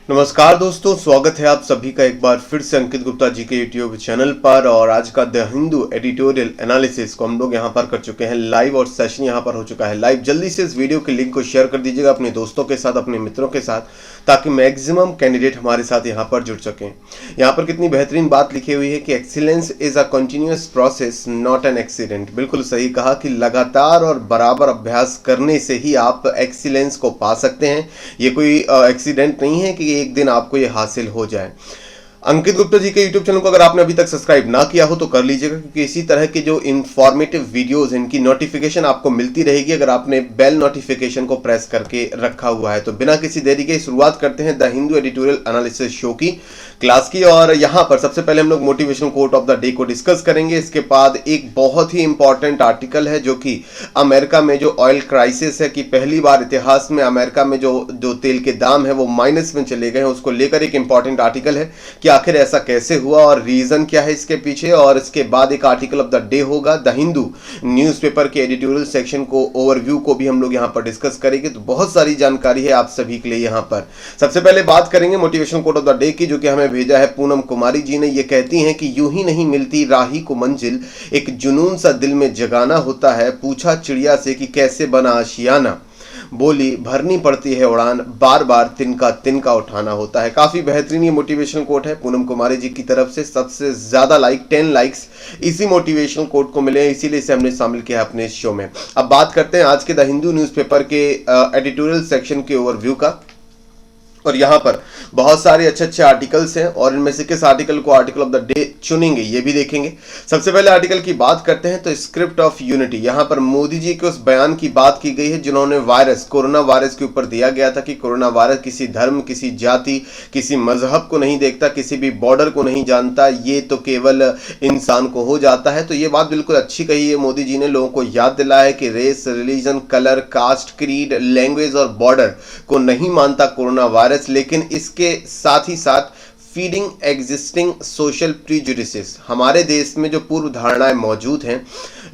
नमस्कार दोस्तों, स्वागत है आप सभी का एक बार फिर से अंकित गुप्ता जी के यूट्यूब चैनल पर। और आज का द हिंदू एडिटोरियल एनालिसिस को हम लोग यहाँ पर कर चुके हैं लाइव, और सेशन यहाँ पर हो चुका है लाइव। जल्दी से इस वीडियो के लिंक को शेयर कर दीजिएगा अपने दोस्तों के साथ, अपने मित्रों के साथ, ताकि मैक्सिमम कैंडिडेट हमारे साथ यहाँ पर जुड़ सकें। यहाँ पर कितनी बेहतरीन बात लिखी हुई है कि excellence is a continuous process not an accident. बिल्कुल सही कहा कि लगातार और बराबर अभ्यास करने से ही आप एक्सीलेंस को पा सकते हैं। ये कोई एक्सीडेंट नहीं है कि एक दिन आपको ये हासिल हो जाए। अंकित गुप्ता जी के यूट्यूब चैनल को अगर आपने अभी तक सब्सक्राइब ना किया हो तो कर लीजिएगा, क्योंकि इसी तरह के जो इंफॉर्मेटिव वीडियोस इनकी नोटिफिकेशन आपको मिलती रहेगी अगर आपने बेल नोटिफिकेशन को प्रेस करके रखा हुआ है। तो बिना किसी देरी के शुरुआत करते हैं the Hindu editorial analysis show की क्लास की। और यहाँ पर सबसे पहले हम लोग motivational quote of the day को डिस्कस करेंगे। इसके बाद एक बहुत ही इंपॉर्टेंट आर्टिकल है जो कि अमेरिका में जो ऑयल क्राइसिस है कि पहली बार इतिहास में अमेरिका में जो तेल के दाम है वो माइनस में चले गए हैं, उसको लेकर एक इंपॉर्टेंट आर्टिकल है कि आखिर ऐसा कैसे हुआ और रीजन क्या है इसके पीछे। और इसके बाद एक आर्टिकल ऑफ द डे होगा। द हिंदू न्यूज़पेपर के एडिटोरियल सेक्शन को ओवरव्यू को भी हम लोग यहाँ पर डिस्कस करेंगे। तो बहुत सारी जानकारी है आप सभी के लिए यहाँ पर। सबसे पहले बात करेंगे motivational quote of the day की, जो कि हमें भेजा है पूनम कुमारी जी ने। ये कहती हैं कि यूं ही नहीं मिलती राही को मंजिल, एक जुनून सा दिल में जगाना होता है। पूछा चिड़िया से कि कैसे बना आशियाना, बोली भरनी पड़ती है उड़ान, बार बार तिनका तिनका उठाना होता है। काफी बेहतरीन ये मोटिवेशनल कोट है पूनम कुमारी जी की तरफ से। सबसे ज्यादा लाइक 10 लाइक्स इसी मोटिवेशनल कोट को मिले हैं, इसीलिए इसे हमने शामिल किया अपने इस शो में। अब बात करते हैं आज के द हिंदू न्यूज़पेपर के एडिटोरियल सेक्शन के ओवरव्यू का। और यहाँ पर बहुत सारे अच्छे अच्छे आर्टिकल्स हैं और इनमें से किस आर्टिकल को आर्टिकल ऑफ द डे चुनेंगे ये भी देखेंगे। सबसे पहले आर्टिकल की बात करते हैं तो स्क्रिप्ट ऑफ यूनिटी। यहाँ पर मोदी जी के उस बयान की बात की गई है जिन्होंने कोरोना वायरस के ऊपर दिया गया था कि कोरोना वायरस किसी धर्म, किसी जाति, किसी मजहब को नहीं देखता, किसी भी बॉर्डर को नहीं जानता, ये तो केवल इंसान को हो जाता है। तो ये बात बिल्कुल अच्छी कही है मोदी जी ने। लोगों को याद दिलाया है कि race, religion, colour, caste, creed, language और बॉर्डर को नहीं मानता कोरोना वायरस, लेकिन इसके साथ ही साथ फीडिंग एग्जिस्टिंग सोशल प्रीजुडिसेस। हमारे देश में जो पूर्व धारणाएं मौजूद हैं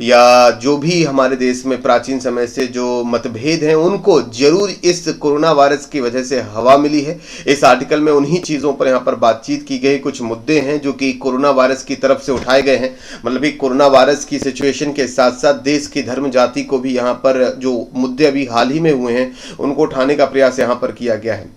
या जो भी हमारे देश में प्राचीन समय से जो मतभेद हैं उनको जरूर इस कोरोना वायरस की वजह से हवा मिली है। इस आर्टिकल में उन्हीं चीज़ों पर यहाँ पर बातचीत की गई। कुछ मुद्दे हैं जो कि कोरोना वायरस की तरफ से उठाए गए हैं, मतलब एक कोरोना वायरस की सिचुएशन के साथ साथ देश की धर्म जाति को भी यहाँ पर जो मुद्दे अभी हाल ही में हुए हैं उनको उठाने का प्रयास यहाँ पर किया गया है।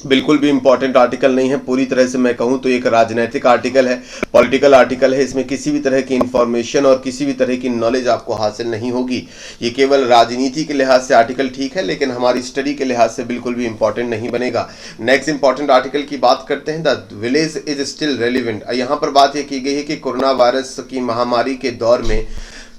बिल्कुल भी इंपॉर्टेंट आर्टिकल नहीं है, पूरी तरह से मैं कहूं तो एक राजनीतिक आर्टिकल है, पॉलिटिकल आर्टिकल है। इसमें किसी भी तरह की इंफॉर्मेशन और किसी भी तरह की नॉलेज आपको हासिल नहीं होगी। ये केवल राजनीति के लिहाज से आर्टिकल ठीक है, लेकिन हमारी स्टडी के लिहाज से बिल्कुल भी इंपॉर्टेंट नहीं बनेगा। नेक्स्ट इंपॉर्टेंट आर्टिकल की बात करते हैं। The village is still relevant. यहाँ पर बात यह की गई है कि कोरोना वायरस की महामारी के दौर में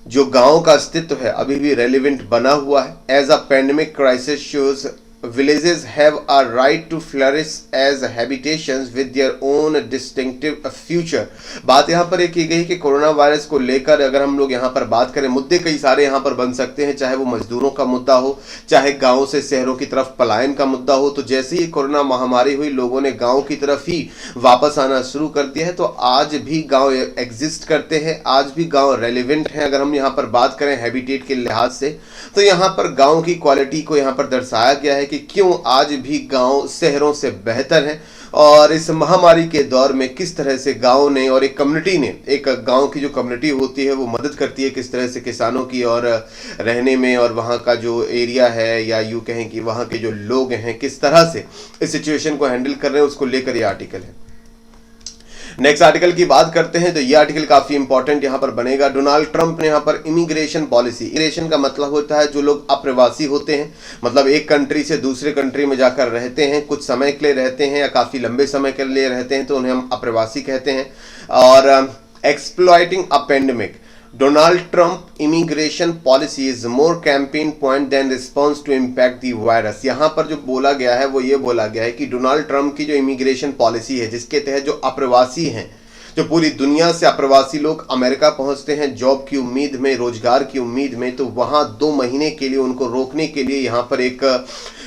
जो गाँव का अस्तित्व है अभी भी रेलिवेंट बना हुआ है। As a pandemic crisis shows villages have a right to flourish as habitations with their own distinctive future। बात यहाँ पर एक की गई कि कोरोना वायरस को लेकर अगर हम लोग यहाँ पर बात करें, मुद्दे कई सारे यहाँ पर बन सकते हैं, चाहे वो मजदूरों का मुद्दा हो, चाहे गाँव से शहरों की तरफ पलायन का मुद्दा हो। तो जैसे ही कोरोना महामारी हुई लोगों ने गाँव की तरफ ही वापस आना शुरू कर दिया है। तो आज भी गाँव एग्जिस्ट करते हैं, आज भी गाँव रेलिवेंट हैं। अगर हम यहाँ पर बात करें हैबिटेट के लिहाज से तो यहाँ पर गाँव की क्वालिटी को यहाँ पर दर्शाया गया है कि क्यों आज भी गांव शहरों से बेहतर हैं और इस महामारी के दौर में किस तरह से गांव ने और एक कम्युनिटी ने, एक गांव की जो कम्युनिटी होती है वो मदद करती है किस तरह से किसानों की और रहने में, और वहां का जो एरिया है या यूं कहें कि वहां के जो लोग हैं किस तरह से इस सिचुएशन को हैंडल कर रहे हैं, उसको लेकर ये आर्टिकल है। नेक्स्ट आर्टिकल की बात करते हैं तो ये आर्टिकल काफी इंपॉर्टेंट यहाँ पर बनेगा। डोनाल्ड ट्रंप ने यहाँ पर इमिग्रेशन पॉलिसी, इमिग्रेशन का मतलब होता है जो लोग अप्रवासी होते हैं, मतलब एक कंट्री से दूसरे कंट्री में जाकर रहते हैं, कुछ समय के लिए रहते हैं या काफी लंबे समय के लिए रहते हैं, तो उन्हें हम अप्रवासी कहते हैं। और exploiting a pandemic, Donald Trump immigration policy is more campaign point than response to impact the virus। यहाँ पर जो बोला गया है वो ये बोला गया है कि डोनाल्ड ट्रंप की जो इमिग्रेशन पॉलिसी है जिसके तहत जो अप्रवासी हैं, जो पूरी दुनिया से अप्रवासी लोग अमेरिका पहुंचते हैं जॉब की उम्मीद में, रोजगार की उम्मीद में, तो वहां 2 महीने के लिए उनको रोकने के लिए यहाँ पर एक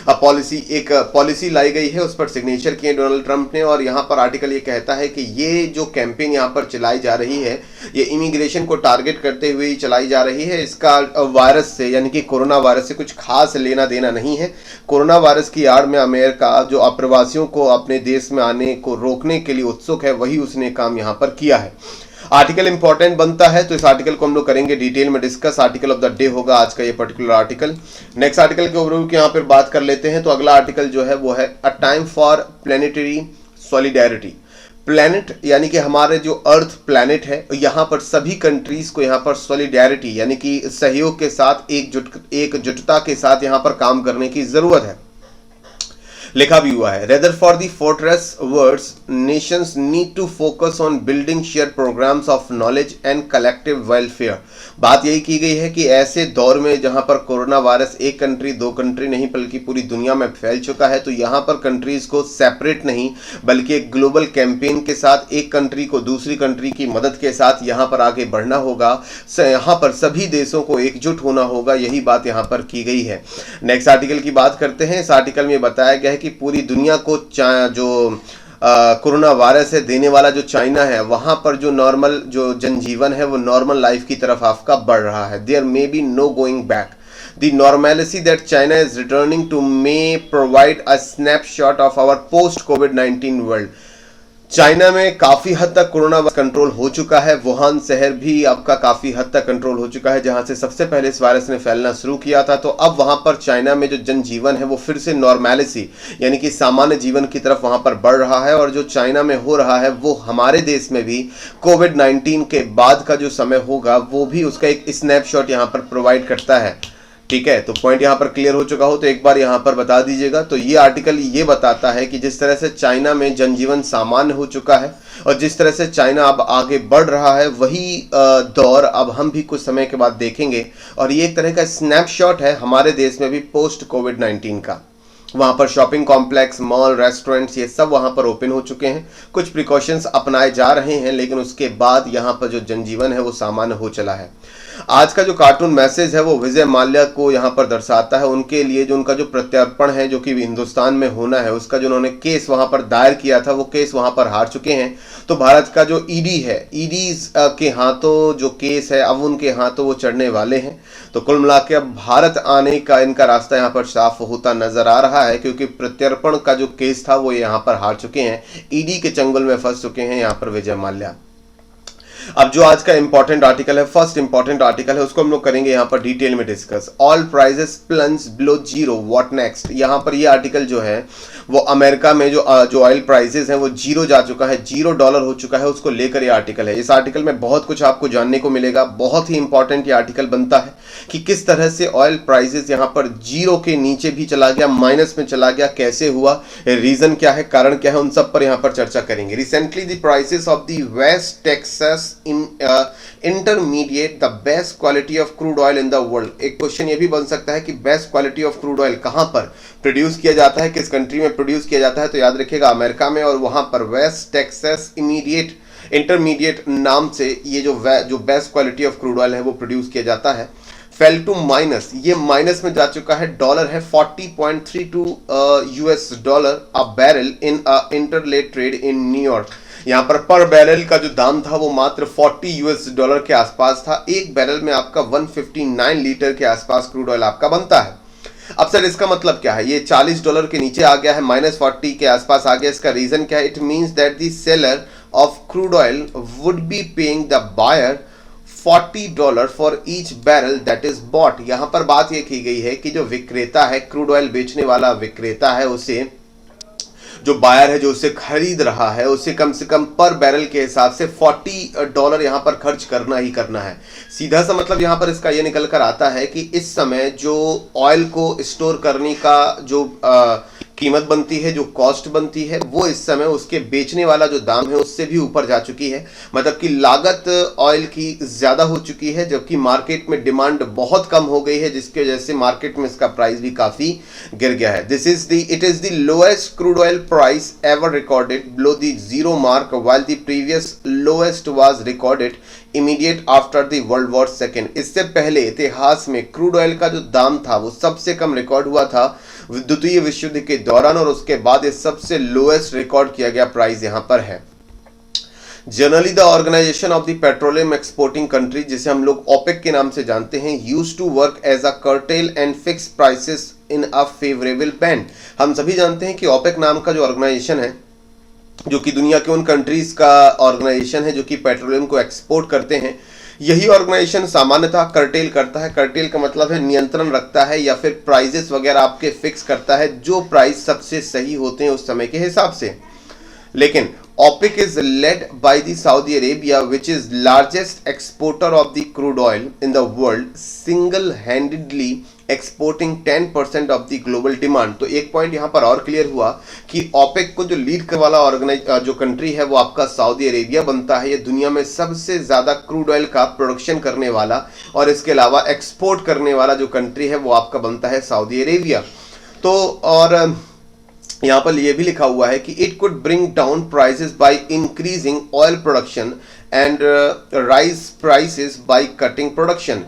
एक पॉलिसी लाई गई है, उस पर सिग्नेचर किए डोनाल्ड ट्रंप ने। और यहाँ पर आर्टिकल ये कहता है कि ये जो कैंपेन यहाँ पर चलाई जा रही है ये इमिग्रेशन को टारगेट करते हुए ही चलाई जा रही है। इसका वायरस से यानी कि कोरोना वायरस से कुछ खास लेना देना नहीं है। कोरोना वायरस की आड़ में अमेरिका जो अप्रवासियों को अपने देश में आने को रोकने के लिए उत्सुक है, वही उसने काम यहाँ पर किया है। आर्टिकल इंपॉर्टेंट बनता है तो इस आर्टिकल को हम लोग करेंगे डिटेल में discuss. Article of the day होगा आज का ये पर्टिकुलर आर्टिकल। नेक्स्ट आर्टिकल के ओवरव्यू की यहाँ पर बात कर लेते हैं। तो अगला आर्टिकल जो है वो है a time for planetary solidarity. Planet यानी कि हमारे जो अर्थ प्लैनेट है, यहाँ पर सभी कंट्रीज को यहाँ पर सॉलिडेरिटी यानी कि सहयोग के साथ एकजुटता के साथ यहाँ पर काम करने की जरूरत है। लिखा भी हुआ है, rather for the fortress words nations need to focus on building share programmes of knowledge and collective welfare. बात यही की गई है कि ऐसे दौर में जहां पर कोरोना वायरस एक कंट्री दो कंट्री नहीं बल्कि पूरी दुनिया में फैल चुका है, तो यहाँ पर कंट्रीज को सेपरेट नहीं बल्कि एक ग्लोबल कैंपेन के साथ एक कंट्री को दूसरी कंट्री की मदद के साथ यहाँ पर आगे बढ़ना होगा। यहाँ पर सभी देशों को एकजुट होना होगा, यही बात यहाँ पर की गई है। नेक्स्ट आर्टिकल की बात करते हैं। इस आर्टिकल में बताया गया है कि पूरी दुनिया को जो कोरोना वायरस है देने वाला जो चाइना है, वहां पर जो नॉर्मल जो जनजीवन है वो नॉर्मल लाइफ की तरफ आपका बढ़ रहा है। There may be no going back. The normalcy that China is returning to may provide a snapshot of our post-COVID-19 world. China में काफी हद तक कोरोना वायरस कंट्रोल हो चुका है। वुहान शहर भी आपका काफी हद तक कंट्रोल हो चुका है, जहां से सबसे पहले इस वायरस ने फैलना शुरू किया था। तो अब वहां पर चाइना में जो जनजीवन है वो फिर से नॉर्मैलिटी यानी कि सामान्य जीवन की तरफ वहां पर बढ़ रहा है। और जो चाइना में हो रहा है वो हमारे देश में भी कोविड-19 के बाद का जो समय होगा वो भी उसका एक स्नैपशॉट यहाँ पर प्रोवाइड करता है। ठीक है, तो पॉइंट यहाँ पर क्लियर हो चुका हो तो एक बार यहाँ पर बता दीजिएगा। तो ये आर्टिकल ये बताता है कि जिस तरह से चाइना में जनजीवन सामान्य हो चुका है और जिस तरह से चाइना अब आगे बढ़ रहा है, वही दौर अब हम भी कुछ समय के बाद देखेंगे। और ये एक तरह का स्नैपशॉट है हमारे देश में भी पोस्ट कोविड-19 का। वहाँ पर शॉपिंग कॉम्प्लेक्स, मॉल, रेस्टोरेंट्स ये सब वहाँ पर ओपन हो चुके हैं। कुछ प्रिकॉशंस अपनाए जा रहे हैं, लेकिन उसके बाद यहाँ पर जो जनजीवन है वो सामान्य हो चला है। आज का जो कार्टून मैसेज है वो विजय माल्या को यहाँ पर दर्शाता है। उनके लिए जो उनका जो प्रत्यर्पण है जो कि हिंदुस्तान में होना है, उसका जो उन्होंने केस वहाँ पर दायर किया था वो केस वहाँ पर हार चुके हैं। तो भारत का जो ईडी है, ईडी के हाथों जो केस है अब उनके हाथों वो चढ़ने वाले हैं। तो कुल मिला के अब भारत आने का इनका रास्ता यहाँ पर साफ होता नजर आ रहा है, क्योंकि प्रत्यर्पण का जो केस था वो यहाँ पर हार चुके हैं। ईडी के चंगुल में फंस चुके हैं यहाँ पर विजय माल्या। अब जो आज का इंपॉर्टेंट आर्टिकल है, फर्स्ट इंपॉर्टेंट आर्टिकल है, उसको हम लोग करेंगे यहाँ पर डिटेल में discuss. All prices plunge below zero, what next. यहाँ पर ये आर्टिकल जो है वो अमेरिका में जो ऑयल प्राइसेस हैं वो जीरो जा चुका है, $0 हो चुका है, उसको लेकर ये आर्टिकल है। इस आर्टिकल में बहुत कुछ आपको जानने को मिलेगा। बहुत ही इंपॉर्टेंट ये आर्टिकल बनता है कि किस तरह से ऑयल प्राइसेस यहाँ पर जीरो के नीचे भी चला गया, माइनस में चला गया, कैसे हुआ, रीजन क्या है, कारण क्या है, उन सब पर यहाँ पर चर्चा करेंगे। Recently the prices of the West Texas intermediate the best quality of crude oil in the world. एक क्वेश्चन ये भी बन सकता है कि best quality of crude oil कहां पर प्रोड्यूस किया जाता है, किस कंट्री में प्रोड्यूस किया जाता है। तो याद रखिएगा अमेरिका में, और वहां पर वेस्ट टेक्सास इंटरमीडिएट नाम से ये जो best quality of crude oil है वो प्रोड्यूस किया जाता है। फेल टू माइनस, ये माइनस में जा चुका है। डॉलर है $40.32 अ बैरल इन इंटरलेट ट्रेड इन न्यूयॉर्क। यहाँ पर बैरल का जो दाम था वो मात्र $40 के आसपास था। एक बैरल में आपका 159 लीटर के आसपास क्रूड ऑयल आपका बनता है। अब सर इसका मतलब क्या है, ये $40 के नीचे आ गया है, -40 के आसपास आ गया। इसका रीजन क्या है? It means that the seller of crude oil would be paying the buyer $40 for each barrel that is bought. यहाँ पर बात यह की गई है कि जो विक्रेता है, क्रूड ऑयल बेचने वाला विक्रेता है, उसे जो बायर है जो उसे खरीद रहा है, उसे कम से कम पर बैरल के हिसाब से $40 यहाँ पर खर्च करना ही करना है। सीधा सा मतलब यहाँ पर इसका ये निकल कर आता है कि इस समय जो ऑयल को स्टोर करने का जो कीमत बनती है, जो कॉस्ट बनती है, वो इस समय उसके बेचने वाला जो दाम है उससे भी ऊपर जा चुकी है। मतलब कि लागत ऑयल की ज़्यादा हो चुकी है, जबकि मार्केट में डिमांड बहुत कम हो गई है, जिसकी वजह से मार्केट में इसका प्राइस भी काफ़ी गिर गया है। It is the lowest crude oil price ever recorded below the zero mark, while the previous lowest was recorded immediate after the world war second. इससे पहले इतिहास में क्रूड ऑयल का जो दाम था वो सबसे कम रिकॉर्ड हुआ था द्वितीय विश्व युद्ध के दौरान, और उसके बाद ये सबसे लोएस्ट रिकॉर्ड किया गया प्राइस यहां पर है। Generally the organisation of the petroleum exporting country, जिसे हम लोग ओपेक के नाम से जानते हैं, use to work as a cartel and fix prices in a favourable band. हम सभी जानते हैं कि ओपेक नाम का जो ऑर्गेनाइजेशन है, जो कि दुनिया के उन कंट्रीज का ऑर्गेनाइजेशन है जो कि पेट्रोलियम को एक्सपोर्ट करते हैं, यही ऑर्गेनाइजेशन सामान्यतः कर्टेल करता है। कर्टेल का मतलब है नियंत्रण रखता है या फिर प्राइजेस वगैरह आपके फिक्स करता है, जो प्राइस सबसे सही होते हैं उस समय के हिसाब से। लेकिन OPEC is led by the Saudi Arabia, which is largest exporter of the crude oil in the world, single-handedly exporting 10% of the global demand। तो एक पॉइंट यहाँ पर और क्लियर हुआ कि OPEC को जो लीड करने वाला जो कंट्री है वो आपका सऊदी अरेबिया बनता है। ये दुनिया में सबसे ज़्यादा क्रूड ऑयल का प्रोडक्शन करने वाला और इसके अलावा एक्सपोर्ट करने वाला जो कंट्री है वो आपका बनता है सऊदी अरेबिया। तो और यहाँ पर यह भी लिखा हुआ है कि it could bring down prices by increasing oil production and rise prices by cutting production.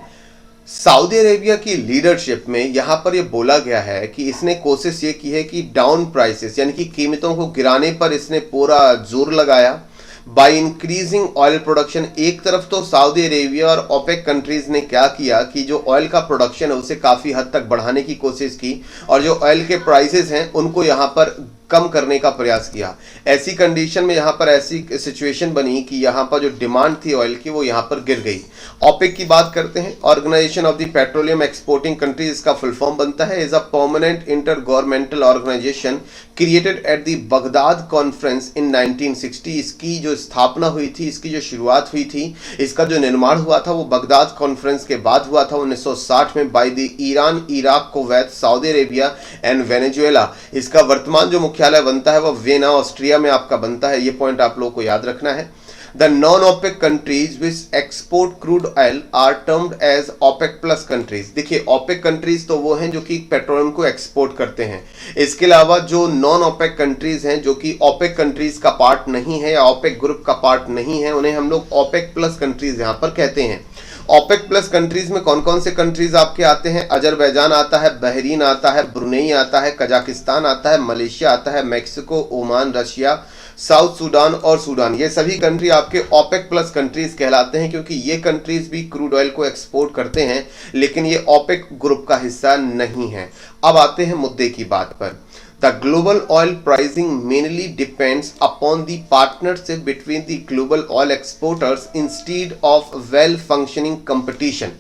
Saudi Arabia की लीडरशिप में यहाँ पर यह बोला गया है कि इसने कोशिश ये की है कि डाउन प्राइसेस यानी कि कीमतों को गिराने पर इसने पूरा जोर लगाया। बाय इंक्रीजिंग ऑयल प्रोडक्शन, एक तरफ तो सऊदी अरेबिया और ओपेक कंट्रीज ने क्या किया कि जो ऑयल का प्रोडक्शन है उसे काफ़ी हद तक बढ़ाने की कोशिश की और जो ऑयल के प्राइसेस हैं उनको यहाँ पर कम करने का प्रयास किया। ऐसी कंडीशन में यहाँ पर ऐसी सिचुएशन बनी कि यहाँ पर जो डिमांड थी ऑयल की वो यहाँ पर गिर गई। ओपेक की बात करते हैं, organisation of the petroleum exporting countries, इसका फुल फॉर्म बनता है is a permanent intergovernmental organisation created at the Baghdad conference in 1960। इसकी जो स्थापना हुई थी, इसकी जो शुरुआत हुई थी, इसका जो निर्माण हुआ था वो बगदाद कॉन्फ्रेंस के बाद हुआ था 1960 में by the Iran, Iraq, Kuwait, Saudi Arabia and Venezuela. इसका वर्तमान जो मुख्यालय बनता है वो वियना, ऑस्ट्रिया में आपका बनता है। ये पॉइंट आप लोगों को याद रखना है। The non-OPEC countries which export crude oil are termed as OPEC plus countries। देखिए OPEC कंट्रीज तो वो हैं जो कि पेट्रोलियम को एक्सपोर्ट करते हैं। इसके अलावा जो नॉन OPEC कंट्रीज हैं जो कि OPEC कंट्रीज का पार्ट नहीं है या OPEC ग्रुप का पार्ट नहीं है, उन्हें हम लोग OPEC प्लस कंट्रीज यहाँ पर कहते हैं। OPEC प्लस कंट्रीज में कौन कौन से कंट्रीज आपके आते हैं? अजरबैजान आता है, बहरीन आता है, ब्रुनेई आता है, कजाकिस्तान आता है, मलेशिया आता है, Mexico, Oman, Russia, south Sudan और सूडान। ये सभी कंट्री आपके OPEC प्लस कंट्रीज कहलाते हैं क्योंकि ये कंट्रीज भी क्रूड ऑयल को एक्सपोर्ट करते हैं, लेकिन ये OPEC ग्रुप का हिस्सा नहीं है। अब आते हैं मुद्दे की बात पर। The global oil pricing mainly depends upon the partnership between the global oil exporters instead of well-functioning competition।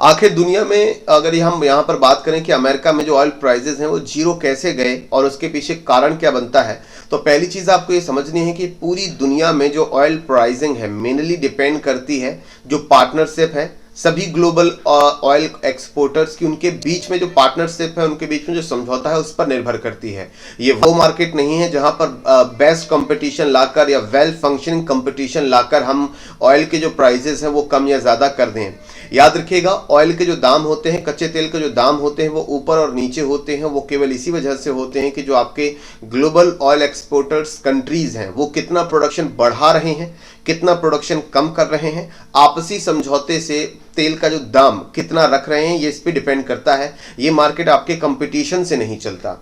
आखिर दुनिया में अगर हम यहाँ पर बात करें कि अमेरिका में जो ऑयल प्राइसेस हैं वो जीरो कैसे गए और उसके पीछे कारण क्या बनता है, तो पहली चीज़ आपको ये समझनी है कि पूरी दुनिया में जो ऑयल प्राइसिंग है मेनली डिपेंड करती है जो पार्टनरशिप है सभी ग्लोबल ऑयल एक्सपोर्टर्स की, उनके बीच में जो पार्टनरशिप है, उनके बीच में जो समझौता है उस पर निर्भर करती है। ये वो मार्केट नहीं है जहां पर बेस्ट कंपटीशन लाकर या वेल फंक्शनिंग कंपटीशन लाकर हम ऑयल के जो प्राइसेस हैं वो कम या ज़्यादा कर दें। याद रखिएगा, ऑयल के जो दाम होते हैं, कच्चे तेल के जो दाम होते हैं वो ऊपर और नीचे होते हैं, वो केवल इसी वजह से होते हैं कि जो आपके ग्लोबल ऑयल एक्सपोर्टर्स कंट्रीज हैं वो कितना प्रोडक्शन बढ़ा रहे हैं, कितना प्रोडक्शन कम कर रहे हैं, आपसी समझौते से तेल का जो दाम कितना रख रहे हैं, ये इस पे डिपेंड करता है। ये मार्केट आपके कंपटीशन से नहीं चलता।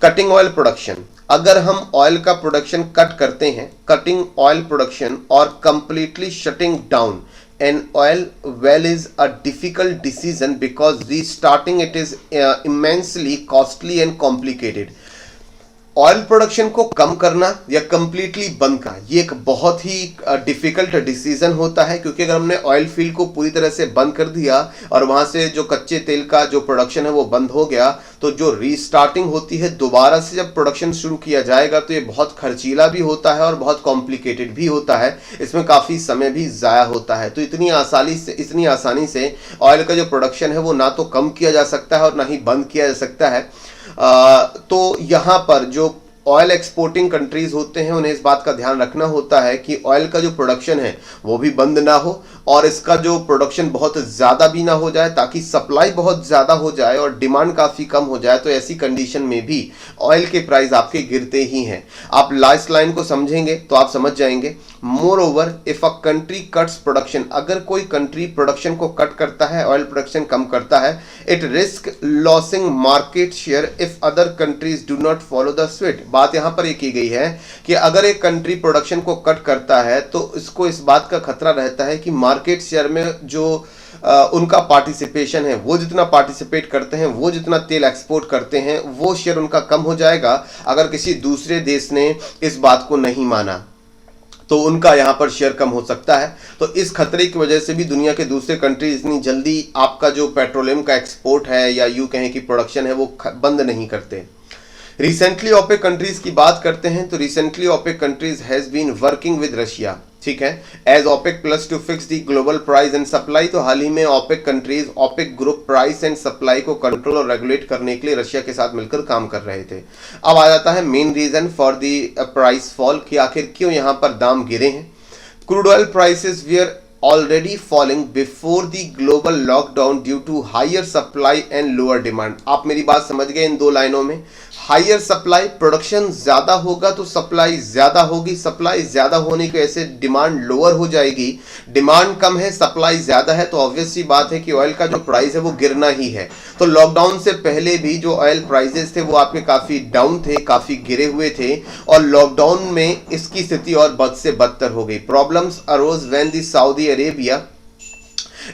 कटिंग ऑयल प्रोडक्शन, अगर हम ऑयल का प्रोडक्शन कट करते हैं, कटिंग ऑयल प्रोडक्शन और completely shutting down an oil well is a difficult decision because restarting it is immensely costly and complicated। Oil production को कम करना या कंप्लीटली बंद करना ये एक बहुत ही डिफिकल्ट डिसीजन होता है, क्योंकि अगर हमने ऑयल फील्ड को पूरी तरह से बंद कर दिया और वहां से जो कच्चे तेल का जो प्रोडक्शन है वो बंद हो गया, तो जो रीस्टार्टिंग होती है दोबारा से जब प्रोडक्शन शुरू किया जाएगा तो ये बहुत खर्चीला भी होता है और बहुत कॉम्प्लिकेटेड भी होता है, इसमें काफ़ी समय भी ज़ाया होता है। तो इतनी आसानी से ऑयल का जो प्रोडक्शन है वो ना तो कम किया जा सकता है और ना ही बंद किया जा सकता है। तो यहाँ पर जो ऑयल एक्सपोर्टिंग कंट्रीज होते हैं उन्हें इस बात का ध्यान रखना होता है कि ऑयल का जो प्रोडक्शन है वो भी बंद ना हो और इसका जो प्रोडक्शन बहुत ज़्यादा भी ना हो जाए, ताकि सप्लाई बहुत ज़्यादा हो जाए और डिमांड काफ़ी कम हो जाए। तो ऐसी कंडीशन में भी ऑयल के प्राइस आपके गिरते ही हैं। आप लास्ट लाइन को समझेंगे तो आप समझ जाएंगे। More over if a country cuts production, अगर कोई कंट्री प्रोडक्शन को कट करता है, ऑयल प्रोडक्शन कम करता है, it risk losing market share if other countries do not follow the sweet. बात यहां पर ये की गई है कि अगर एक कंट्री प्रोडक्शन को कट करता है तो इसको इस बात का खतरा रहता है कि मार्केट शेयर में जो उनका पार्टिसिपेशन है, वो जितना पार्टिसिपेट करते हैं, वो जितना तेल एक्सपोर्ट करते हैं, वो शेयर उनका कम हो जाएगा अगर किसी दूसरे देश ने इस बात को नहीं माना, तो उनका यहां पर शेयर कम हो सकता है। तो इस खतरे की वजह से भी दुनिया के दूसरे कंट्री इतनी जल्दी आपका जो पेट्रोलियम का एक्सपोर्ट है या यूं कहें कि प्रोडक्शन है वो बंद नहीं करते। रिसेंटली ओपेक कंट्रीज की बात करते हैं तो recently OPEC countries has been working with Russia, ठीक है, as OPEC plus to fix the global price and supply. तो हाल ही में OPEC countries OPEC group price and supply को कंट्रोल और रेगुलेट करने के लिए रशिया के साथ मिलकर काम कर रहे थे। अब आ जाता है main reason for the price fall, कि आखिर क्यों यहां पर दाम गिरे हैं। Crude oil prices were already falling before the global lockdown due to higher supply and lower demand। आप मेरी बात समझ गए इन दो लाइनों में। हायर सप्लाई, प्रोडक्शन ज्यादा होगा तो सप्लाई ज्यादा होगी, सप्लाई ज्यादा होने की वजह से डिमांड लोअर हो जाएगी, डिमांड कम है, सप्लाई ज्यादा है, तो ऑब्वियस सी बात है कि ऑयल का जो प्राइस है वो गिरना ही है। तो लॉकडाउन से पहले भी जो ऑयल प्राइसेस थे वो आपके काफी डाउन थे, काफी गिरे हुए थे, और लॉकडाउन में इसकी स्थिति और बद से बदतर हो गई। Problems arose when the Saudi Arabia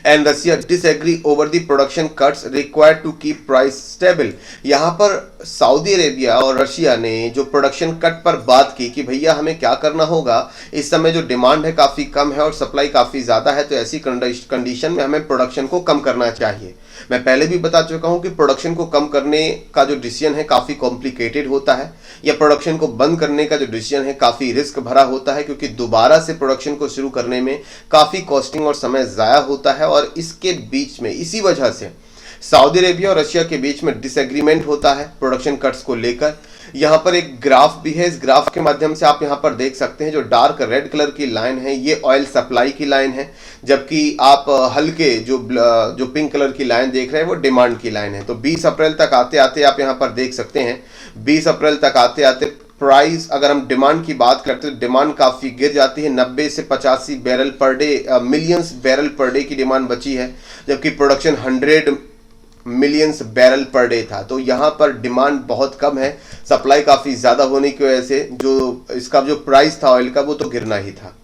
and Russia disagree over the production cuts required to keep price stable। यहाँ पर सऊदी अरेबिया और रशिया ने जो प्रोडक्शन कट पर बात की कि भैया हमें क्या करना होगा, इस समय जो डिमांड है काफ़ी कम है और सप्लाई काफ़ी ज़्यादा है, तो ऐसी कंडीशन में हमें प्रोडक्शन को कम करना चाहिए। मैं पहले भी बता चुका हूं कि प्रोडक्शन को कम करने का जो डिसीजन है काफ़ी कॉम्प्लिकेटेड होता है, या प्रोडक्शन को बंद करने का जो डिसीजन है काफ़ी रिस्क भरा होता है, क्योंकि दोबारा से प्रोडक्शन को शुरू करने में काफ़ी कॉस्टिंग और समय ज़ाया होता है। और इसके बीच में इसी वजह से सऊदी अरेबिया और रशिया के बीच में डिसएग्रीमेंट होता है प्रोडक्शन कट्स को लेकर। यहाँ पर एक ग्राफ भी है, इस ग्राफ के माध्यम से आप यहाँ पर देख सकते हैं, जो डार्क रेड कलर की लाइन है ये ऑयल सप्लाई की लाइन है, जबकि आप हल्के जो पिंक कलर की लाइन देख रहे हैं वो डिमांड की लाइन है। तो 20 अप्रैल तक आते आते आप यहाँ पर देख सकते हैं, 20 अप्रैल तक आते आते प्राइस, अगर हम डिमांड की बात करते हैं, डिमांड काफ़ी गिर जाती है, 90 से 85 barrel per day, millions barrel per day की डिमांड बची है, जबकि production 100 millions barrel per day था। तो यहाँ पर डिमांड बहुत कम है, सप्लाई काफ़ी ज़्यादा होने की वजह से जो इसका जो प्राइस था ऑयल का वो तो गिरना ही था।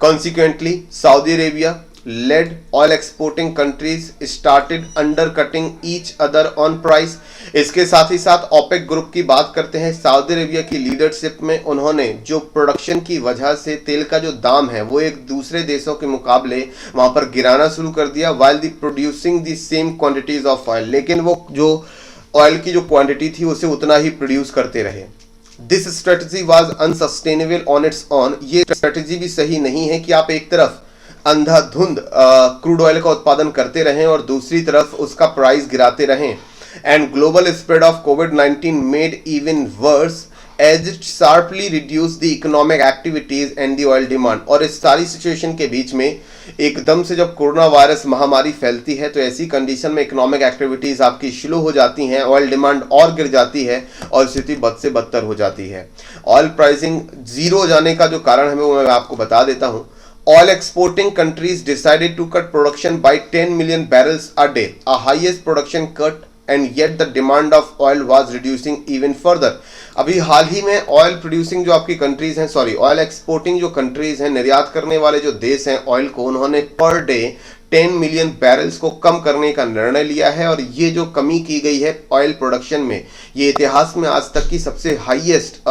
Consequently Saudi Arabia led oil exporting countries started undercutting each other on price। इसके साथ ही साथ ओपेक ग्रुप की बात करते हैं, सऊदी अरेबिया की लीडरशिप में उन्होंने जो प्रोडक्शन की वजह से तेल का जो दाम है वो एक दूसरे देशों के मुकाबले वहां पर गिराना शुरू कर दिया, while the producing the same quantities of oil। लेकिन वो जो ऑयल की जो क्वांटिटी थी उसे उतना ही प्रोड्यूस करते रहे। This strategy was unsustainable on it's on. ये स्ट्रेटजी भी सही नहीं है कि आप एक तरफ अंधाधुंध क्रूड ऑयल का उत्पादन करते रहें और दूसरी तरफ उसका प्राइस गिराते रहें। एंड ग्लोबल स्प्रेड ऑफ कोविड-19 made even worse as it sharply reduce the economic activities and the oil demand. और इस सारी सिचुएशन के बीच में एकदम से जब कोरोना वायरस महामारी फैलती है तो ऐसी कंडीशन में इकोनॉमिक एक्टिविटीज आपकी स्लो हो जाती हैं, ऑयल डिमांड और गिर जाती है और स्थिति बद से बदतर हो जाती है। ऑयल प्राइसिंग जीरो हो जाने का जो कारण है वो मैं आपको बता देता हूँ। Oil exporting countries decided to cut production by 10 million barrels a day, a highest production cut, and yet the demand of oil was reducing even further। अभी हाल ही में ऑयल प्रोड्यूसिंग जो आपकी कंट्रीज हैं, सॉरी ऑयल एक्सपोर्टिंग जो countries हैं, निर्यात करने वाले जो देश हैं ऑयल को, उन्होंने पर डे 10 मिलियन बैरल्स को कम करने का निर्णय लिया है। और ये जो कमी की गई है ऑयल प्रोडक्शन में, ये इतिहास में आज तक की सबसे हाईएस्ट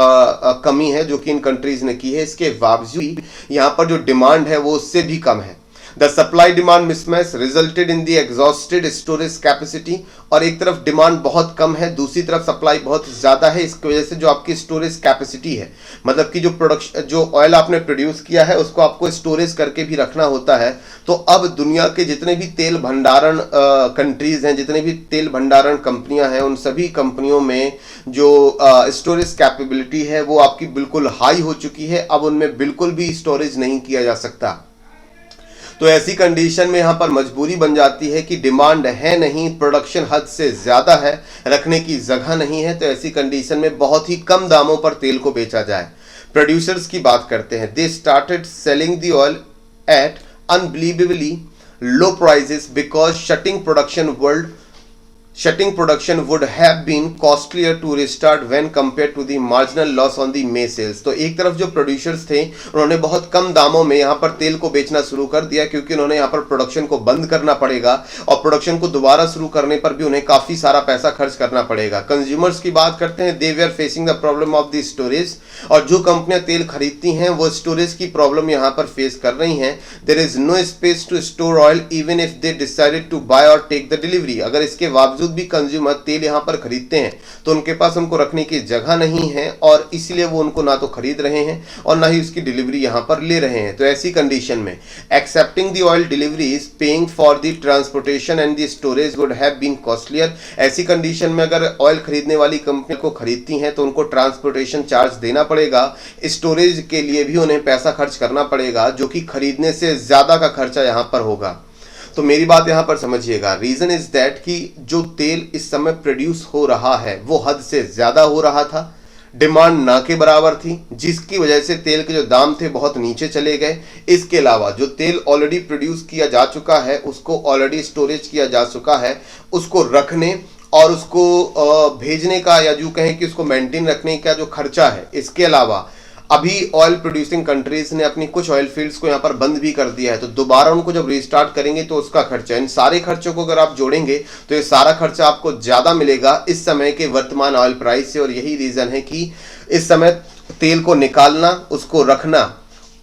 कमी है जो कि इन कंट्रीज ने की है। इसके बावजूद यहाँ पर जो डिमांड है वो उससे भी कम है। The supply demand mismatch resulted in the exhausted storage capacity. और एक तरफ डिमांड बहुत कम है, दूसरी तरफ सप्लाई बहुत ज़्यादा है, इसकी वजह से जो आपकी स्टोरेज कैपेसिटी है, मतलब कि जो ऑयल आपने प्रोड्यूस किया है उसको आपको स्टोरेज करके भी रखना होता है। तो अब दुनिया के जितने भी तेल भंडारण कंट्रीज हैं, जितने भी तेल भंडारण कंपनियां हैं, उन सभी कंपनियों में जो स्टोरेज कैपेबिलिटी है वो आपकी बिल्कुल हाई हो चुकी है। अब उनमें बिल्कुल भी स्टोरेज नहीं किया जा सकता। तो ऐसी कंडीशन में यहाँ पर मजबूरी बन जाती है कि डिमांड है नहीं, प्रोडक्शन हद से ज़्यादा है, रखने की जगह नहीं है, तो ऐसी कंडीशन में बहुत ही कम दामों पर तेल को बेचा जाए। प्रोड्यूसर्स की बात करते हैं, they started selling the oil eight unbelievably low prices because shutting production would have been costlier to restart when compared to the marginal loss on the May sales। तो एक तरफ जो प्रोड्यूसर्स थे उन्होंने बहुत कम दामों में यहाँ पर तेल को बेचना शुरू कर दिया, क्योंकि उन्होंने यहाँ पर प्रोडक्शन को बंद करना पड़ेगा और प्रोडक्शन को दोबारा शुरू करने पर भी उन्हें काफी सारा पैसा खर्च करना पड़ेगा। कंज्यूमर्स की बात करते हैं, दे वे are facing the problem of the storage, और जो कंपनियां तेल खरीदती हैं वो स्टोरेज की प्रॉब्लम यहाँ पर फेस कर रही हैं। There is no space to store oil even if they decided to buy और टेक द डिलीवरी। अगर इसके बावजूद भी कंज्यूमर तेल यहाँ पर खरीदते हैं तो उनके पास उनको रखने की जगह नहीं है, और इसलिए वो उनको ना तो खरीद रहे हैं और ना ही उसकी डिलीवरी यहाँ पर ले रहे हैं। तो ऐसी कंडीशन में accepting the oil deliveries, paying for the transportation and the storage would have been costlier. ऐसी कंडीशन में अगर ऑयल खरीदने वाली कंपनी को खरीदती हैं तो उनको ट्रांसपोर्टेशन चार्ज देना पड़ेगा, स्टोरेज के लिए भी उन्हें पैसा खर्च करना पड़ेगा, जो कि खरीदने से ज्यादा का खर्चा यहाँ पर होगा। तो मेरी बात यहाँ पर समझिएगा, रीजन इज दैट कि जो तेल इस समय प्रोड्यूस हो रहा है वो हद से ज्यादा हो रहा था, डिमांड ना के बराबर थी, जिसकी वजह से तेल के जो दाम थे बहुत नीचे चले गए। इसके अलावा जो तेल ऑलरेडी प्रोड्यूस किया जा चुका है, उसको ऑलरेडी स्टोरेज किया जा चुका है, उसको रखने और उसको भेजने का, या जो कहें कि उसको मेंटेन रखने का जो खर्चा है, इसके अलावा अभी ऑयल प्रोड्यूसिंग कंट्रीज ने अपनी कुछ ऑयल फील्ड्स को यहाँ पर बंद भी कर दिया है, तो दोबारा उनको जब रीस्टार्ट करेंगे तो उसका खर्चा, इन सारे खर्चों को अगर आप जोड़ेंगे तो ये सारा खर्चा आपको ज्यादा मिलेगा इस समय के वर्तमान ऑयल प्राइस से। और यही रीजन है कि इस समय तेल को निकालना, उसको रखना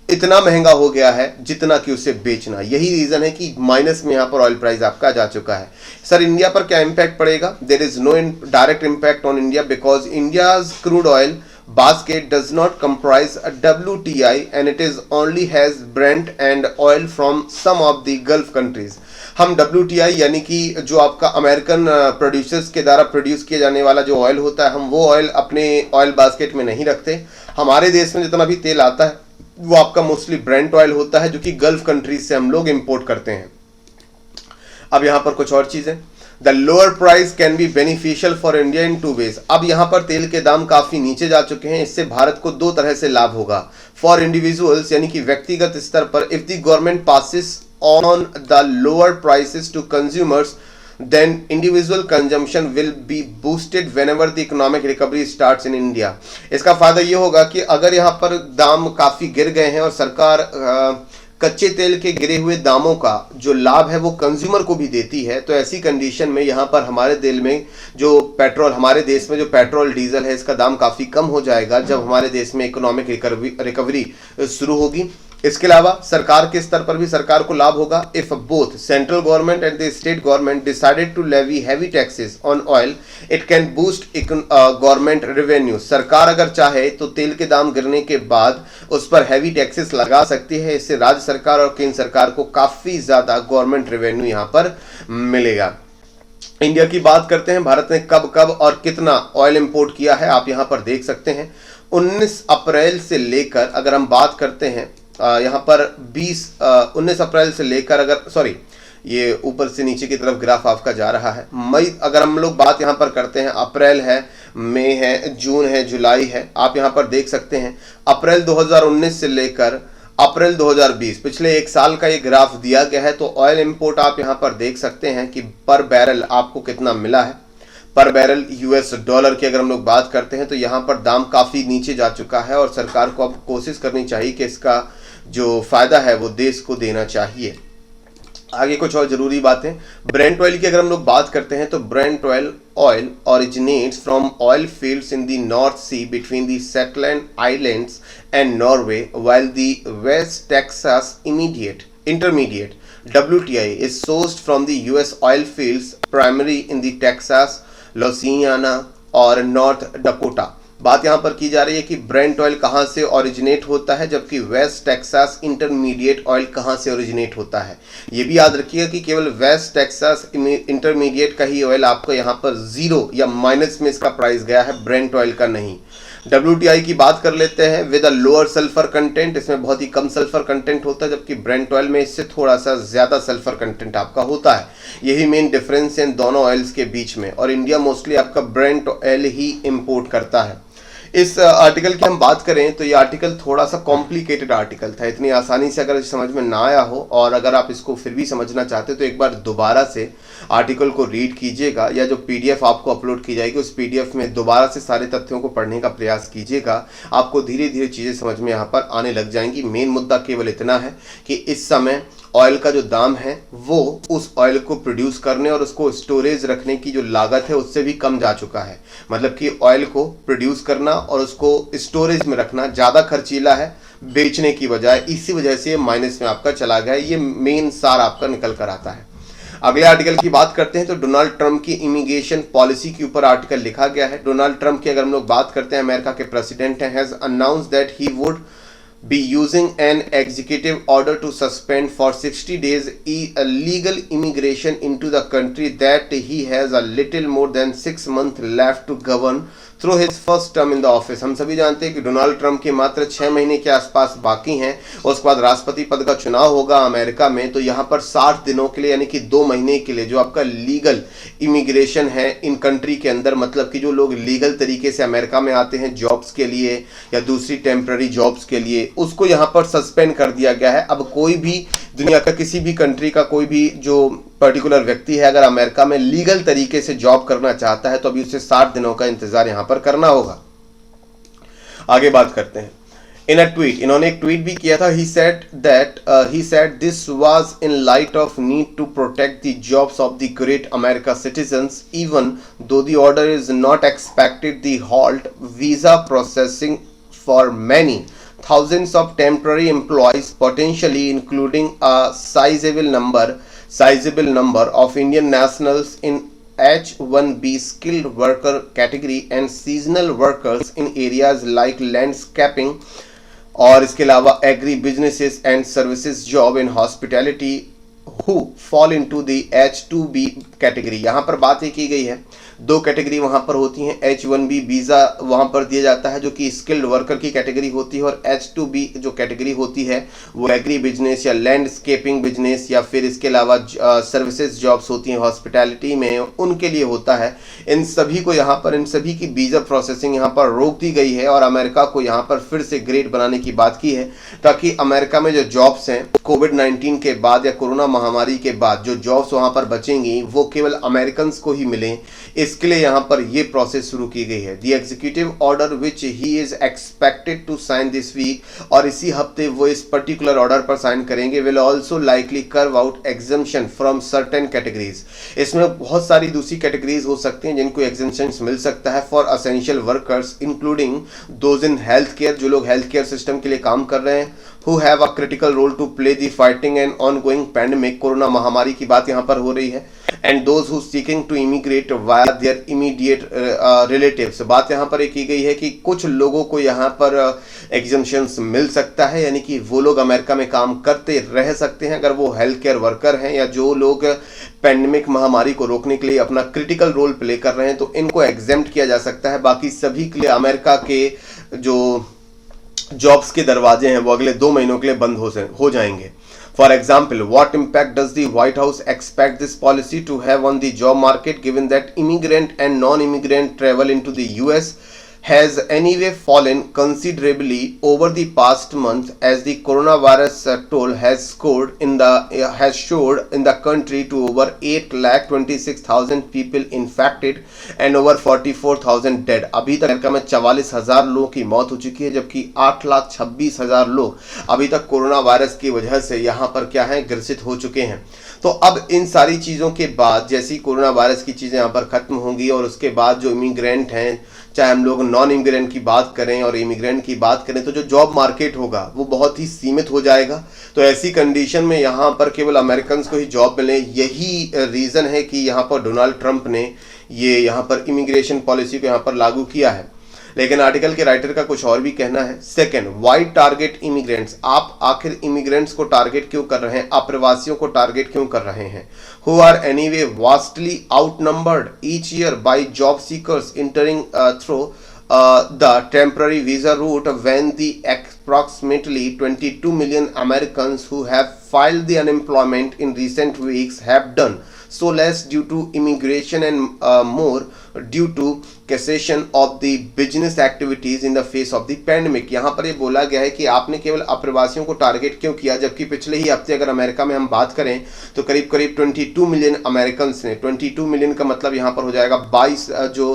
इतना महंगा हो गया है जितना कि उसे बेचना। यही रीजन है कि माइनस में यहाँ पर ऑयल प्राइस आपका जा चुका है। सर इंडिया पर क्या इंपैक्ट पड़ेगा? There is no direct impact on India because India's crude oil basket does not comprise a WTI and it is only has Brent and oil from some of the Gulf countries। हम WTI यानी कि जो आपका American producers के द्वारा produce किया जाने वाला जो ऑयल होता है, हम वो ऑयल अपने ऑयल बास्केट में नहीं रखते। हमारे देश में जितना भी तेल आता है वो आपका मोस्टली ब्रेंट ऑयल होता है, जो कि गल्फ कंट्रीज से हम लोग इंपोर्ट करते हैं। अब यहाँ पर कुछ और चीजें, the lower price can be beneficial for India in 2 ways। अब यहाँ पर तेल के दाम काफी नीचे जा चुके हैं, इससे भारत को 2 तरह से लाभ होगा। फॉर इंडिविजुअल्स यानी कि व्यक्तिगत स्तर पर, if the government passes on the lower prices to consumers then individual consumption will be boosted whenever the economic recovery starts in India। इसका फायदा ये होगा कि अगर यहाँ पर दाम काफी गिर गए हैं और सरकार कच्चे तेल के गिरे हुए दामों का जो लाभ है वो कंज्यूमर को भी देती है, तो ऐसी कंडीशन में यहाँ पर हमारे दिल में जो पेट्रोल, हमारे देश में जो पेट्रोल डीजल है, इसका दाम काफ़ी कम हो जाएगा जब हमारे देश में इकोनॉमिक रिकवरी शुरू होगी। इसके अलावा सरकार के स्तर पर भी सरकार को लाभ होगा। If both central government and the state government decided to levy heavy taxes on oil, it can boost government revenue. सरकार अगर चाहे तो तेल के दाम गिरने के बाद उस पर हैवी टैक्सेस लगा सकती है, इससे राज्य सरकार और केंद्र सरकार को काफी ज्यादा गवर्नमेंट रेवेन्यू यहाँ पर मिलेगा। इंडिया की बात करते हैं, भारत ने कब कब और कितना ऑयल इंपोर्ट किया है आप यहाँ पर देख सकते हैं। 19 अप्रैल से लेकर अगर हम बात करते हैं यहाँ पर 19 अप्रैल से लेकर, अगर सॉरी ये ऊपर से नीचे की तरफ ग्राफ आपका जा रहा है, मई अगर हम लोग बात यहाँ पर करते हैं, अप्रैल है, मई है, जून है, जुलाई है, आप यहाँ पर देख सकते हैं अप्रैल 2019 से लेकर अप्रैल 2020 पिछले 1 साल का ये ग्राफ दिया गया है। तो ऑयल इंपोर्ट आप यहाँ पर देख सकते हैं कि पर बैरल आपको कितना मिला है। पर बैरल यूएस डॉलर की अगर हम लोग बात करते हैं तो यहाँ पर दाम काफ़ी नीचे जा चुका है और सरकार को अब कोशिश करनी चाहिए कि इसका जो फायदा है वो देश को देना चाहिए। आगे कुछ और जरूरी बातें, ब्रेंट ऑयल की अगर हम लोग बात करते हैं तो Brent oil originates from oil fields in the North Sea between the Shetland Islands and Norway, while the West Texas Intermediate WTI is sourced from the US oil fields primarily in the Texas, Louisiana और north Dakota. बात यहाँ पर की जा रही है कि Brent oil कहाँ से ओरिजिनेट होता है, जबकि वेस्ट टेक्सास इंटरमीडिएट ऑयल कहाँ से ओरिजिनेट होता है। ये भी याद रखिएगा कि केवल वेस्ट टेक्सास इंटरमीडिएट का ही ऑयल आपको यहाँ पर 0 या माइनस में इसका प्राइस गया है, ब्रेंट ऑयल का नहीं। WTI की बात कर लेते हैं, with a lower sulphur content, इसमें बहुत ही कम सल्फर कंटेंट होता है, जबकि ब्रेंट ऑयल में इससे थोड़ा सा ज़्यादा सल्फर कंटेंट आपका होता है। यही मेन डिफरेंस है इन दोनों ऑयल्स के बीच में, और इंडिया मोस्टली आपका ब्रेंट ऑयल ही इंपोर्ट करता है। इस आर्टिकल की हम बात करें तो ये आर्टिकल थोड़ा सा कॉम्प्लिकेटेड आर्टिकल था, इतनी आसानी से अगर समझ में ना आया हो और अगर आप इसको फिर भी समझना चाहते हो तो एक बार दोबारा से आर्टिकल को रीड कीजिएगा, या जो पीडीएफ आपको अपलोड की जाएगी उस पीडीएफ में दोबारा से सारे तथ्यों को पढ़ने का प्रयास कीजिएगा। आपको धीरे धीरे चीज़ें समझ में यहाँ पर आने लग जाएंगी। मेन मुद्दा केवल इतना है कि इस समय ऑयल का जो दाम है वो उस ऑयल को प्रोड्यूस करने और उसको स्टोरेज रखने की जो लागत है उससे भी कम जा चुका है। मतलब कि ऑयल को प्रोड्यूस करना और उसको स्टोरेज में रखना ज़्यादा खर्चीला है बेचने की बजाय, इसी वजह से माइनस में आपका चला गया। ये मेन सार आपका निकल कर आता है। अगले आर्टिकल की बात करते हैं तो डोनाल्ड ट्रंप की इमिग्रेशन पॉलिसी के ऊपर आर्टिकल लिखा गया है। डोनाल्ड ट्रंप की अगर हम लोग बात करते हैं, अमेरिका के प्रेसिडेंट हैं, has announce that he would be using an executive order to suspend for 60 days illegal immigration into the country that he has a little more than 6 months left to govern through his first term in the office. हम सभी जानते हैं कि Donald Trump के मात्र 6 महीने के आसपास बाकी हैं, उसके बाद राष्ट्रपति पद का चुनाव होगा अमेरिका में। तो यहाँ पर 60 दिनों के लिए यानी कि 2 महीने के लिए जो आपका लीगल इमिग्रेशन है इन कंट्री के अंदर, मतलब कि जो लोग लीगल तरीके से अमेरिका में आते हैं जॉब्स के लिए या दूसरी टेम्पररी जॉब्स के लिए, उसको यहाँ पर सस्पेंड कर दिया गया है। अब कोई भी दुनिया का किसी भी कंट्री का कोई भी जो पर्टिकुलर व्यक्ति है अगर अमेरिका में लीगल तरीके से जॉब करना चाहता है तो अभी उसे 60 दिनों का इंतजार यहां पर करना होगा। आगे बात करते हैं। इन अ ट्वीट, इन्होंने एक ट्वीट भी किया था। He said this was in light of need to protect the jobs of the great America citizens even though the order is not expected the halt visa processing for many thousands of temporary employees, potentially including a sizable number of Indian nationals in H-1B skilled worker category and seasonal workers in areas like landscaping और इसके अलावा agri businesses and services job in hospitality who fall into the H-2B category. यहाँ पर बात ये की गई है 2 कैटेगरी वहाँ पर होती हैं। H-1B वीज़ा वहाँ पर दिया जाता है जो कि स्किल्ड वर्कर की कैटेगरी होती है, और H-2B जो कैटेगरी होती है वो एग्री बिजनेस या लैंडस्केपिंग बिजनेस या फिर इसके अलावा सर्विसेज जॉब्स होती हैं हॉस्पिटैलिटी में, उनके लिए होता है। इन सभी को यहाँ पर इन सभी की वीज़ा प्रोसेसिंग यहाँ पर रोक दी गई है और अमेरिका को यहाँ पर फिर से ग्रेट बनाने की बात की है ताकि अमेरिका में जो जॉब्स हैं कोविड-19 के बाद या कोरोना महामारी के बाद जो जॉब्स वहाँ पर बचेंगी वो केवल अमेरिकन्स को ही मिलें। इसके लिए यहाँ पर ये प्रोसेस शुरू की गई है। The executive order which he is expected to sign this week, और इसी हफ्ते वो इस पर्टिकुलर ऑर्डर पर साइन करेंगे, will also likely carve out exemption from certain categories. इसमें बहुत सारी दूसरी कैटेगरीज हो सकती हैं जिनको एग्जम्पशन मिल सकता है for essential workers including those in health care, जो लोग हेल्थ केयर सिस्टम के लिए काम कर रहे हैं, who have a critical role to play the fighting and ongoing pandemic, corona महामारी की बात यहाँ पर हो रही है, and those who seeking to immigrate via their immediate relatives। बात यहाँ पर की गई है कि कुछ लोगों को यहाँ पर एग्जम्पशंस मिल सकता है, यानी कि वो लोग अमेरिका में काम करते रह सकते हैं अगर वो हेल्थ केयर वर्कर हैं या जो लोग पैंडेमिक महामारी को रोकने के लिए अपना क्रिटिकल रोल प्ले कर रहे हैं, तो इनको एग्जेम्प्ट किया जा सकता है। बाकी सभी के लिए अमेरिका के जो जॉब्स के दरवाजे हैं वो अगले 2 महीनों के लिए बंद हो जाएंगे। For example, what impact does the White House expect this policy to have on the job market given that immigrant and non immigrant travel into the US has anyway fallen considerably over the past month as the coronavirus toll has showed in the country to over 8,26,000 people infected and over 44,000 dead। अभी तक America में 44,000 लोगों की मौत हो चुकी है जबकि 8,26,000 लोग अभी तक कोरोना वायरस की वजह से यहाँ पर क्या है ग्रसित हो चुके हैं। तो अब इन सारी चीज़ों के बाद जैसी कोरोना वायरस की चीज़ें यहाँ पर ख़त्म होंगी और उसके बाद जो इमिग्रेंट हैं, चाहे हम लोग नॉन इमिग्रेंट की बात करें और इमिग्रेंट की बात करें, तो जो जॉब मार्केट होगा वो बहुत ही सीमित हो जाएगा। तो ऐसी कंडीशन में यहाँ पर केवल अमेरिकन्स को ही जॉब मिले, यही रीज़न है कि यहाँ पर डोनाल्ड ट्रंप ने ये यहाँ पर इमिग्रेशन पॉलिसी को यहाँ पर लागू किया है। लेकिन आर्टिकल के राइटर का कुछ और भी कहना है। सेकंड, व्हाई टारगेट इमिग्रेंट्स, आप आखिर इमिग्रेंट्स को टारगेट क्यों कर रहे हैं, अप्रवासियों को टारगेट क्यों कर रहे हैं, who are anyway vastly outnumbered each year by job seekers entering through the temporary visa route when the approximately 22 million Americans who have filed the unemployment in recent weeks have done so less due to immigration and more due to cessation of the business activities in the face of the pandemic। यहाँ पर ये बोला गया है कि आपने केवल अप्रवासियों को टारगेट क्यों किया, जबकि पिछले ही हफ्ते अगर अमेरिका में हम बात करें तो करीब करीब 22 मिलियन अमेरिकन ने, 22 मिलियन का मतलब यहाँ पर हो जाएगा 22 जो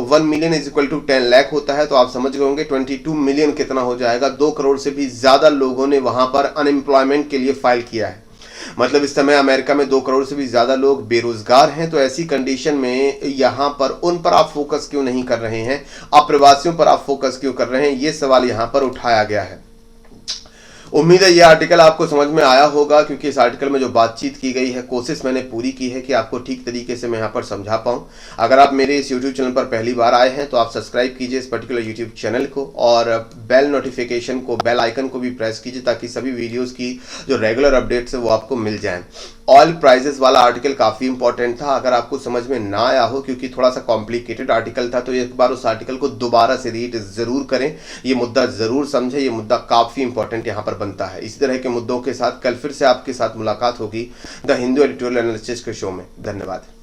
1 million is equal to 10 lakh होता है, तो आप समझ गए होंगे 22 मिलियन कितना हो जाएगा। 2 करोड़ से भी ज्यादा लोगों ने वहां पर अनएम्प्लॉयमेंट के लिए फाइल किया है। मतलब इस समय अमेरिका में 2 करोड़ से भी ज्यादा लोग बेरोजगार हैं। तो ऐसी कंडीशन में यहां पर उन पर आप फोकस क्यों नहीं कर रहे हैं, अप्रवासियों पर आप फोकस क्यों कर रहे हैं, यह सवाल यहां पर उठाया गया है। उम्मीद है ये आर्टिकल आपको समझ में आया होगा, क्योंकि इस आर्टिकल में जो बातचीत की गई है, कोशिश मैंने पूरी की है कि आपको ठीक तरीके से मैं यहाँ पर समझा पाऊँ। अगर आप मेरे इस यूट्यूब चैनल पर पहली बार आए हैं तो आप सब्सक्राइब कीजिए इस पर्टिकुलर यूट्यूब चैनल को, और बेल नोटिफिकेशन को, बेल आइकन को भी प्रेस कीजिए, ताकि सभी वीडियोज़ की जो रेगुलर अपडेट्स है वो आपको मिल जाएँ। ऑयल प्राइजेस वाला आर्टिकल काफ़ी इंपॉर्टेंट था। अगर आपको समझ में ना आया हो, क्योंकि थोड़ा सा कॉम्प्लिकेटेड आर्टिकल था, तो एक बार उस आर्टिकल को दोबारा से रीड ज़रूर करें, ये मुद्दा ज़रूर समझें, ये मुद्दा काफ़ी इंपॉर्टेंट यहाँ पर बनता है। इसी तरह के मुद्दों के साथ कल फिर से आपके साथ मुलाकात होगी द हिंदू एडिटोरियल एनालिसिस के शो में। धन्यवाद।